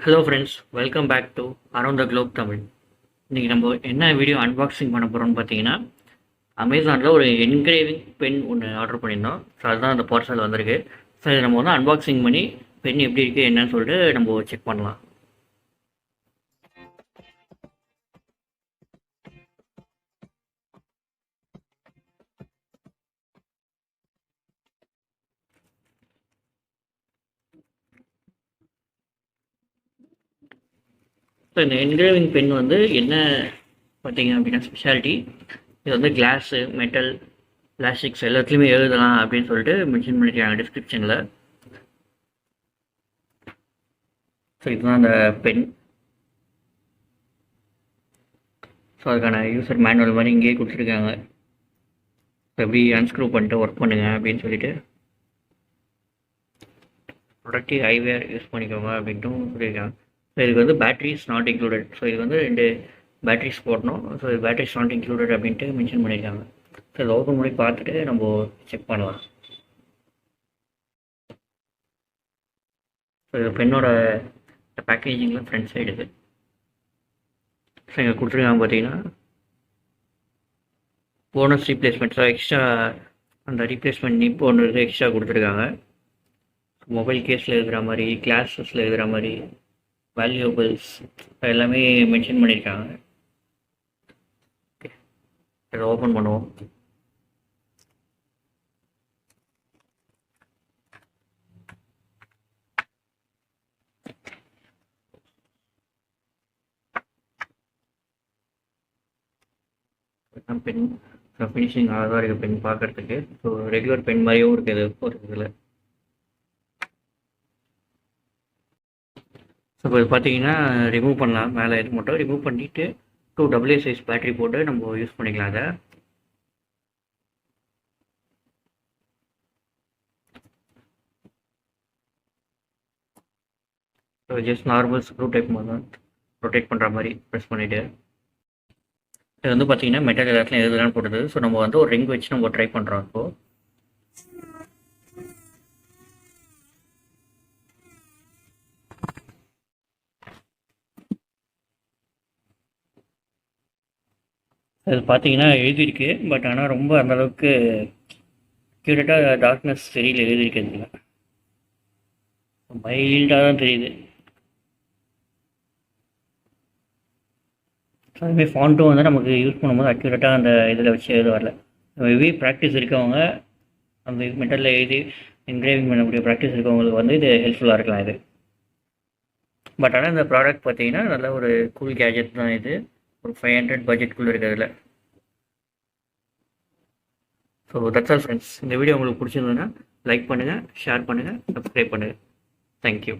Hello friends, welcome back to around the globe Tamil. இன்றைக்கி நம்ம என்ன வீடியோ அன்பாக்சிங் பண்ண போகிறோம்னு பார்த்தீங்கன்னா, அமேசானில் ஒரு என்கிரேவிங் பென் ஒன்று ஆர்டர் பண்ணியிருந்தோம். ஸோ அதுதான் அந்த பார்சல் வந்திருக்கு. ஸோ இதை நம்ம வந்து அன்பாக்சிங் பண்ணி பென் எப்படி இருக்குது என்னன்னு சொல்லிட்டு நம்ம செக் பண்ணலாம். ஸோ இந்த என்கிரேவிங் பென் வந்து என்ன பார்த்தீங்க அப்படின்னா ஸ்பெஷாலிட்டி, இது வந்து கிளாஸு, மெட்டல், பிளாஸ்டிக்ஸ் எல்லாத்துலேயுமே எழுதலாம் அப்படின்னு சொல்லிட்டு மென்ஷன் பண்ணியிருக்காங்க டிஸ்கிரிப்ஷனில். ஸோ இதுதான் அந்த பென். ஸோ அதுக்கான யூசர் மேனுவல் மாதிரி இங்கேயே கொடுத்துருக்காங்க. ஸோ எப்படி அன்ஸ்க்ரூ பண்ணிட்டு ஒர்க் பண்ணுங்க அப்படின்னு சொல்லிட்டு, ப்ரொடக்டிவ் ஐவேர் யூஸ் பண்ணிக்கோங்க அப்படின்ட்டும் சொல்லியிருக்காங்க. ஸோ இதுக்கு வந்து பேட்ரிஸ் நாட் இன்க்ளூடட். ஸோ இது வந்து 2 பேட்ரிஸ் போடணும். ஸோ இது பேட்ரிஸ் நாட் இன்க்ளூடட் அப்படின்ட்டு மென்ஷன் பண்ணியிருக்காங்க. ஸோ இதை ஓப்பன் பண்ணி பார்த்துட்டு நம்ம செக் பண்ணலாம். ஸோ இது பெண்ணோட பேக்கேஜிங்கில் ஃப்ரண்ட் சைடு இது. ஸோ இங்கே கொடுத்துருக்காங்க பார்த்தீங்கன்னா போனஸ் ரீப்ளேஸ்மெண்ட். ஸோ எக்ஸ்ட்ரா அந்த ரீப்ளேஸ்மெண்ட் நிப் ஒன்று எக்ஸ்ட்ரா கொடுத்துருக்காங்க. மொபைல் கேஸில் இருக்கிற மாதிரி, கிளாஸஸில் இருக்கிற மாதிரி, வேல்யூபிள்ஸ் எல்லாமே மென்ஷன் பண்ணியிருக்காங்க. இதை ஓப்பன் பண்ணுவோம். பென் ஃபினிஷிங் அழகாக இருக்குது பென் பார்க்குறதுக்கு. ஸோ ரெகுலர் பென் மாதிரியும் இருக்குது ஒரு இதில். ஸோ இப்போ இது பார்த்தீங்கன்னா ரிமூவ் பண்ணலாம். மேலே இது மட்டும் ரிமூவ் பண்ணிவிட்டு 2 AA சைஸ் பேட்டரி போட்டு நம்ம யூஸ் பண்ணிக்கலாம் அதை. So just normal screw type மாதிரி தான் ரொட்டேட் பண்ணுற மாதிரி ப்ரெஸ் பண்ணிவிட்டு, இது வந்து பார்த்தீங்கன்னா மெட்டல் எல்லாத்துலையும் எதுலாம் போடுது. ஸோ நம்ம வந்து ஒரு ரிங் வச்சு நம்ம ட்ரை பண்ணுறோம். இப்போது அது பார்த்தீங்கன்னா எழுதியிருக்கு. பட் ஆனால் ரொம்ப அந்தளவுக்கு அக்யூரேட்டாக டார்க்னஸ் தெரியல எழுதியிருக்கிறதுல. மைல்டாக தான் தெரியுது. அதுமாதிரி ஃபாண்ட்டும் வந்து நமக்கு யூஸ் பண்ணும்போது அக்யூரேட்டாக அந்த இதில் வச்சு எழுத வரல. மேபி ப்ராக்டிஸ் இருக்கவங்க அந்த மெட்டலில் எழுதி என்கிரேவிங் பண்ணக்கூடிய ப்ராக்டிஸ் இருக்கவங்களுக்கு வந்து இது ஹெல்ப்ஃபுல்லாக இருக்கலாம் இது. பட் ஆனால் இந்த ப்ராடக்ட் பார்த்தீங்கன்னா நல்ல ஒரு கூல் கேஜெட் தான் இது. ஒரு 500 பட்ஜெட்குள்ளே இருக்கிறதுல. So that's all friends. இந்த வீடியோ உங்களுக்கு பிடிச்சிருந்ததுன்னா லைக் பண்ணுங்கள், ஷேர் பண்ணுங்கள், சப்ஸ்கிரைப் பண்ணுங்கள். தேங்க்யூ.